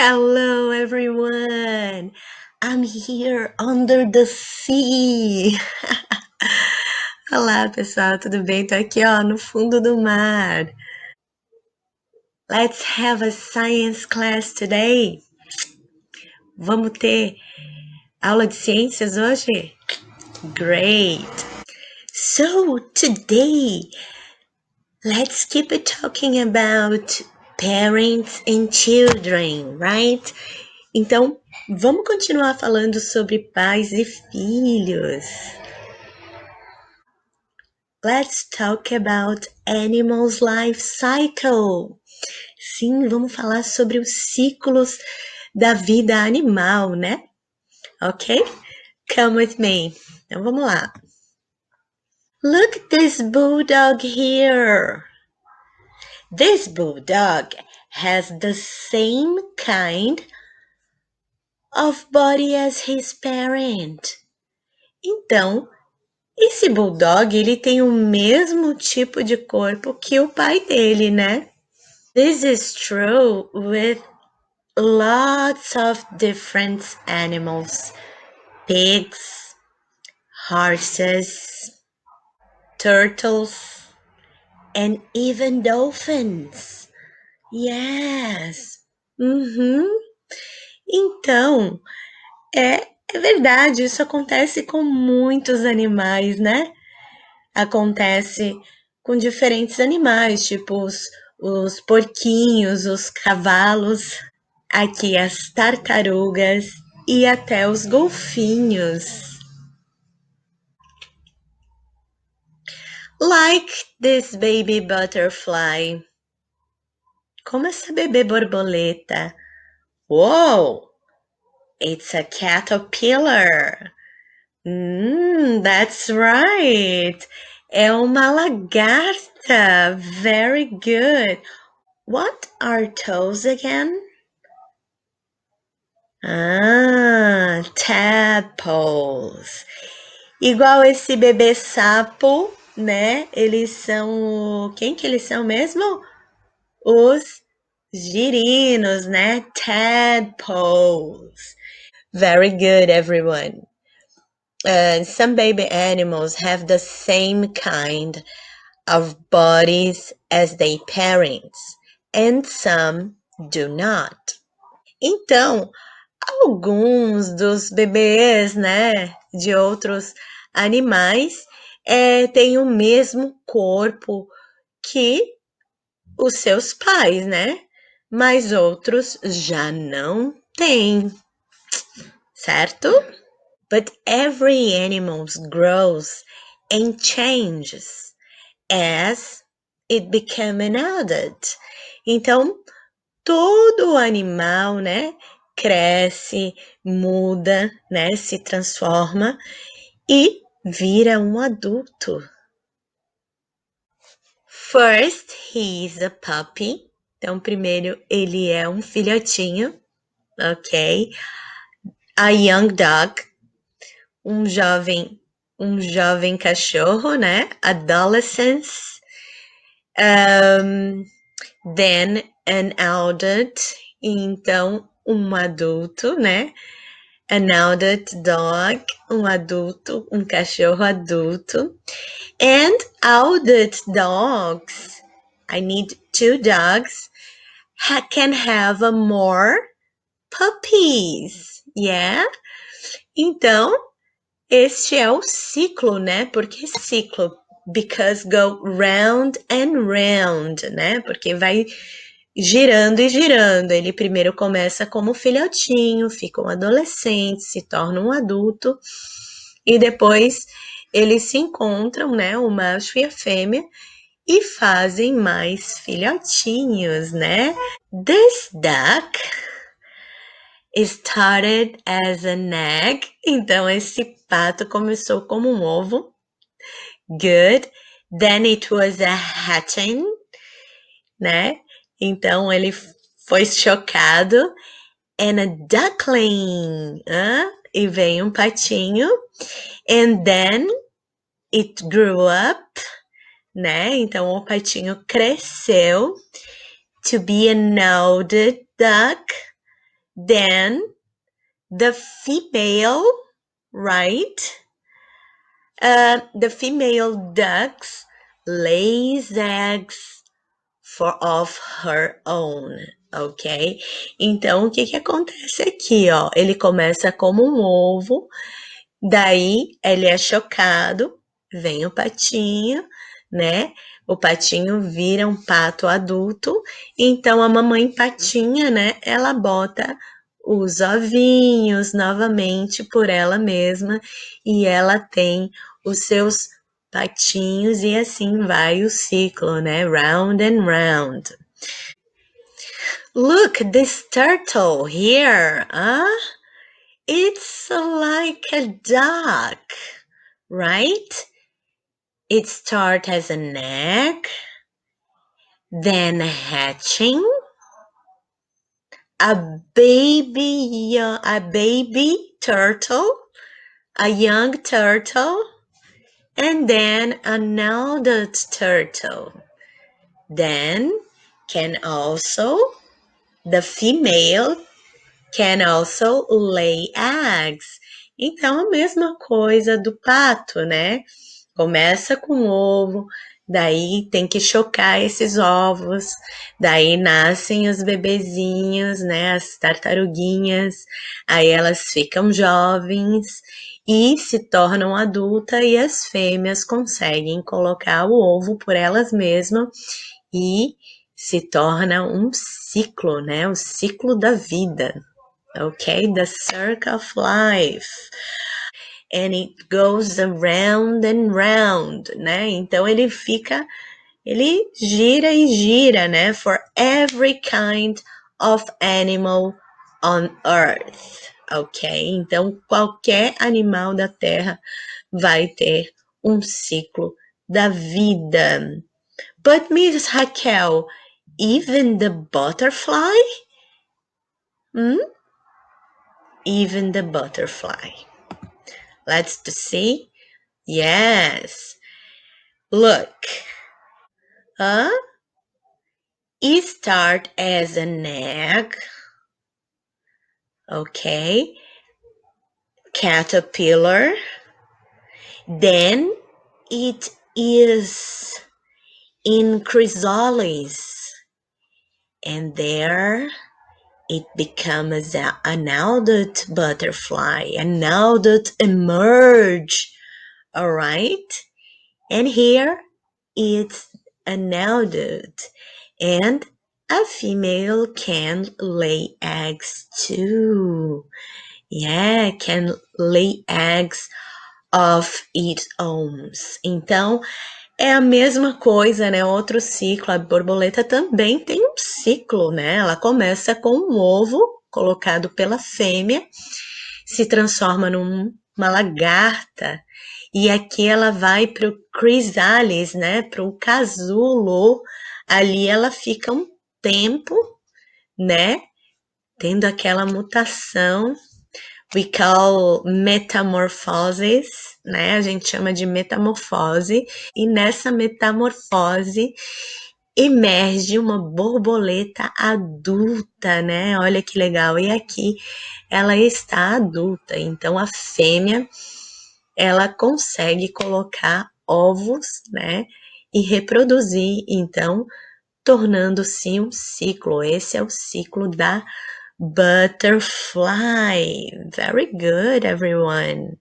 Hello, everyone. I'm here under the sea. Olá, pessoal, tudo bem? Tô aqui, ó, no fundo do mar. Let's have a science class today. Vamos ter aula de ciências hoje? Great. So, today, let's keep it talking about parents and children, right? Então, vamos continuar falando sobre pais e filhos. Let's talk about animals' life cycle. Sim, vamos falar sobre os ciclos da vida animal, né? Ok? Come with me. Então vamos lá. Look at this bulldog here. This bulldog has the same kind of body as his parent. Então, esse bulldog, ele tem o mesmo tipo de corpo que o pai dele, né? This is true with lots of different animals. Pigs, horses, turtles, and even dolphins. Yes. Uhum. Então, é verdade, isso acontece com muitos animais, né? Acontece com diferentes animais, tipo os porquinhos, os cavalos, aqui as tartarugas e até os golfinhos. Like this baby butterfly. Como essa bebê borboleta. Whoa! It's a caterpillar. That's right. É uma lagarta. Very good. What are toes again? Tadpoles. Igual esse bebê sapo, né? Eles são. Quem que eles são mesmo? Os girinos, né? Tadpoles. Very good, everyone. Some baby animals have the same kind of bodies as their parents, and some do not. Então, alguns dos bebês, né, de outros animais têm o mesmo corpo que os seus pais, né? Mas outros já não têm, certo? But every animal grows and changes as it becomes an adult. Então, todo animal, né, cresce, muda, né, se transforma e vira um adulto. First, he is a puppy. Então, primeiro ele é um filhotinho, ok? A young dog, um jovem cachorro, né? Adolescence. Then an adult, então um adulto, né? An adult dog, um adulto, um cachorro adulto. And adult dogs, I need two dogs, can have more puppies, yeah? Então, este é o ciclo, né? Por que ciclo? Because go round and round, né? Porque vai girando e girando. Ele primeiro começa como filhotinho, fica um adolescente, se torna um adulto e depois eles se encontram, né, o macho e a fêmea e fazem mais filhotinhos, né? This duck started as an egg. Então esse pato começou como um ovo. Good. Then it was a hatching, né? Então ele foi chocado. And a duckling. E vem um patinho. And then it grew up, né? Então o patinho cresceu to be an older duck. Then the female, right? The female ducks lays eggs for of her own, ok? Então, o que que acontece aqui, ó? Ele começa como um ovo, daí ele é chocado, vem o patinho, né? O patinho vira um pato adulto, então a mamãe patinha, né? Ela bota os ovinhos novamente por ela mesma e ela tem os seus patinhos e assim vai o ciclo, né? Round and round. Look, this turtle here, huh? It's like a duck, right? It starts as an egg, then hatching, a baby turtle, a young turtle, and then an adult turtle. Then can also the female can also lay eggs. Então, a mesma coisa do pato, né? Começa com ovo, daí tem que chocar esses ovos, daí nascem os bebezinhos, né? As tartaruguinhas, aí elas ficam jovens e se tornam adultas e as fêmeas conseguem colocar o ovo por elas mesmas e se torna um ciclo, né? O ciclo da vida. Okay, the circle of life. And it goes around and round, né? Então ele gira e gira, né? For every kind of animal on earth, ok? Então qualquer animal da Terra vai ter um ciclo da vida. But Miss Raquel, even the butterfly? Hmm? Even the butterfly. Let's see. Yes. Look. Huh? It start as an egg. Okay. Caterpillar. Then it is in chrysalis. And there it becomes an adult butterfly. An adult emerge. All right. And here it's an adult. And a female can lay eggs too. Yeah, can lay eggs of its own. Então, é a mesma coisa, né? Outro ciclo. A borboleta também tem um ciclo, né? Ela começa com um ovo colocado pela fêmea, se transforma numa lagarta, e aqui ela vai para o chrysalis, né? Para o casulo. Ali ela fica um tempo, né? Tendo aquela mutação, we call metamorphosis, né? A gente chama de metamorfose, e nessa metamorfose emerge uma borboleta adulta, né? Olha que legal. E aqui ela está adulta, então a fêmea ela consegue colocar ovos, né? E reproduzir, então tornando-se um ciclo. Esse é o ciclo da butterfly. Very good, everyone.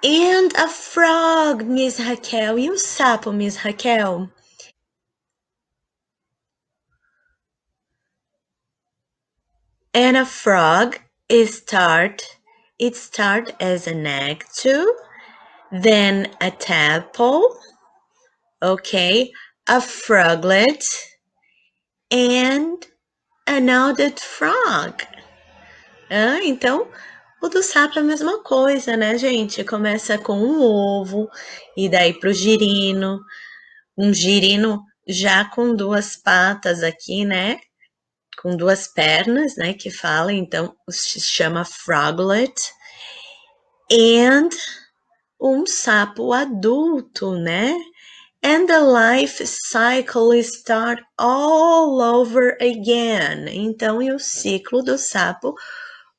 And a frog, Miss Raquel. E o sapo, Miss Raquel? And a frog it start as an egg too, then a tadpole, okay, a froglet, and an adult frog. Ah, então, o do sapo é a mesma coisa, né, gente? Começa com um ovo e daí pro girino, um girino já com duas patas aqui, né? Com duas pernas, né? Que fala, então se chama froglet. And um sapo adulto, né? And the life cycle start all over again. Então, e o ciclo do sapo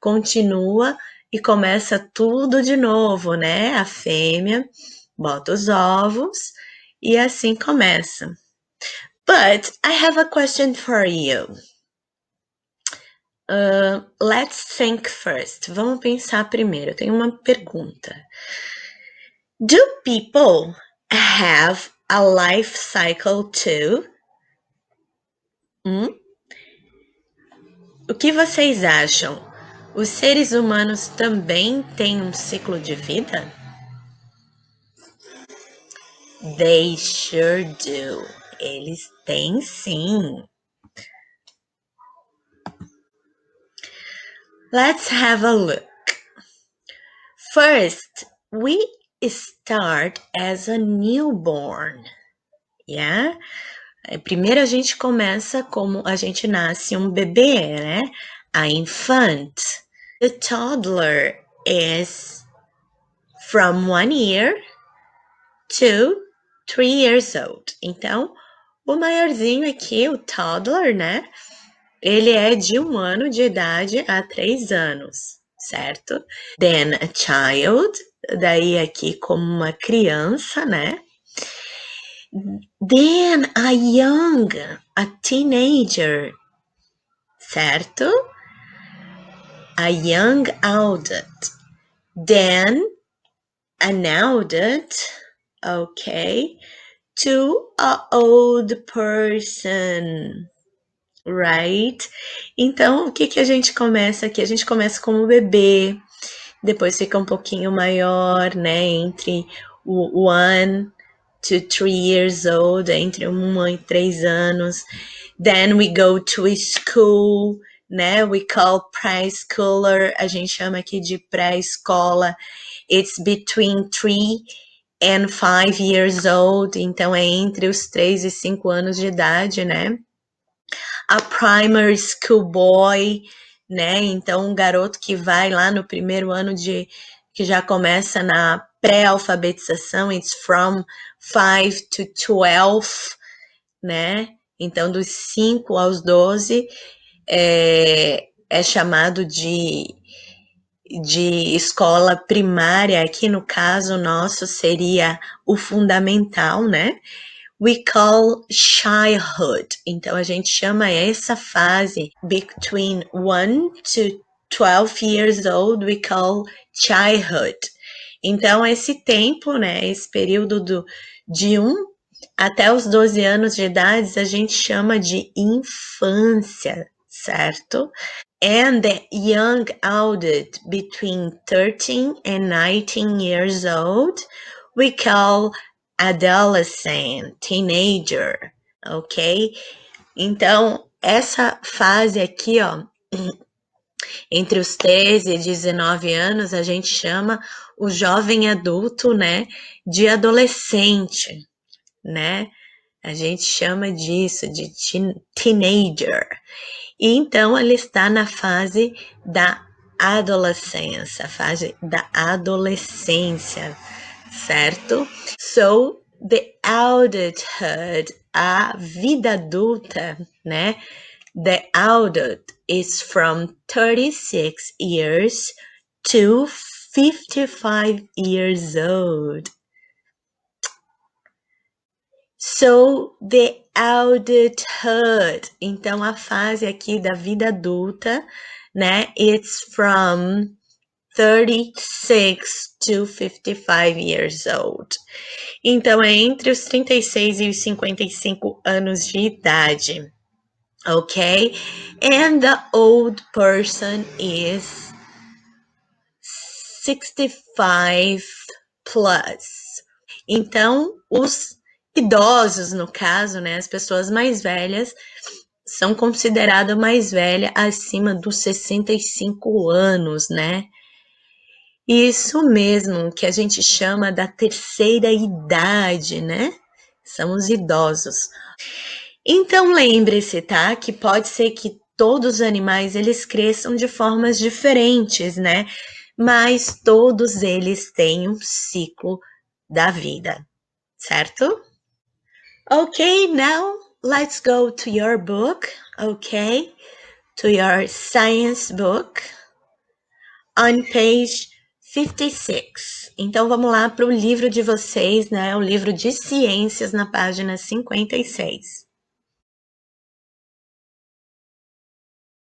continua e começa tudo de novo, né? A fêmea bota os ovos e assim começa. But I have a question for you. Let's think first. Vamos pensar primeiro. Eu tenho uma pergunta. Do people have a life cycle too? O que vocês acham? Os seres humanos também têm um ciclo de vida? They sure do. Eles têm sim. Let's have a look. First, we start as a newborn. Yeah? Primeiro a gente começa como a gente nasce um bebê, né? A infant. The toddler is from 1 year to 3 years old. Então, o maiorzinho aqui, o toddler, né? Ele é de 1 ano de idade a 3 anos, certo? Then a child, daí aqui como uma criança, né? Then a teenager, certo? A young adult. Then an adult, okay, to a old person, right? Então, o que a gente começa aqui? A gente começa como bebê, depois fica um pouquinho maior, né? Entre o 1 to 3 years old, entre 1 e 3 anos. Then we go to school, né? We call preschooler, a gente chama aqui de pré-escola. It's between 3 and 5 years old, então é entre os 3 e 5 anos de idade, né? A primary school boy, né? Então, um garoto que vai lá no primeiro ano que já começa na pré-alfabetização, it's from 5 to 12, né? Então, dos 5 aos 12 é chamado de escola primária. Aqui no caso nosso seria o fundamental, né? We call childhood. Então a gente chama essa fase between 1 to 12 years old, we call childhood. Então esse tempo, né, esse período de 1 até os 12 anos de idade, a gente chama de infância, certo? And the young adult between 13 and 19 years old, we call adolescent, teenager, ok? Então, essa fase aqui, ó, entre os 13 e 19 anos, a gente chama o jovem adulto, né, de adolescente, né? A gente chama disso de teenager. E então ele está na fase da adolescência, a fase da adolescência, certo? So, the adulthood, a vida adulta, né? The adult is from 36 years to 55 years old. So, the adulthood. Então, a fase aqui da vida adulta, né? It's from 36 to 55 years old. Então, é entre os 36 e os 55 anos de idade. Ok? And the old person is 65 plus. Então, os idosos, no caso, né, as pessoas mais velhas, são consideradas mais velhas acima dos 65 anos, né? Isso mesmo, que a gente chama da terceira idade, né? São os idosos. Então, lembre-se, tá? Que pode ser que todos os animais, eles cresçam de formas diferentes, né? Mas todos eles têm um ciclo da vida, certo? Okay, now let's go to your book, okay? To your science book. on page 56. Então, vamos lá para o livro de vocês, né? O livro de ciências na página 56.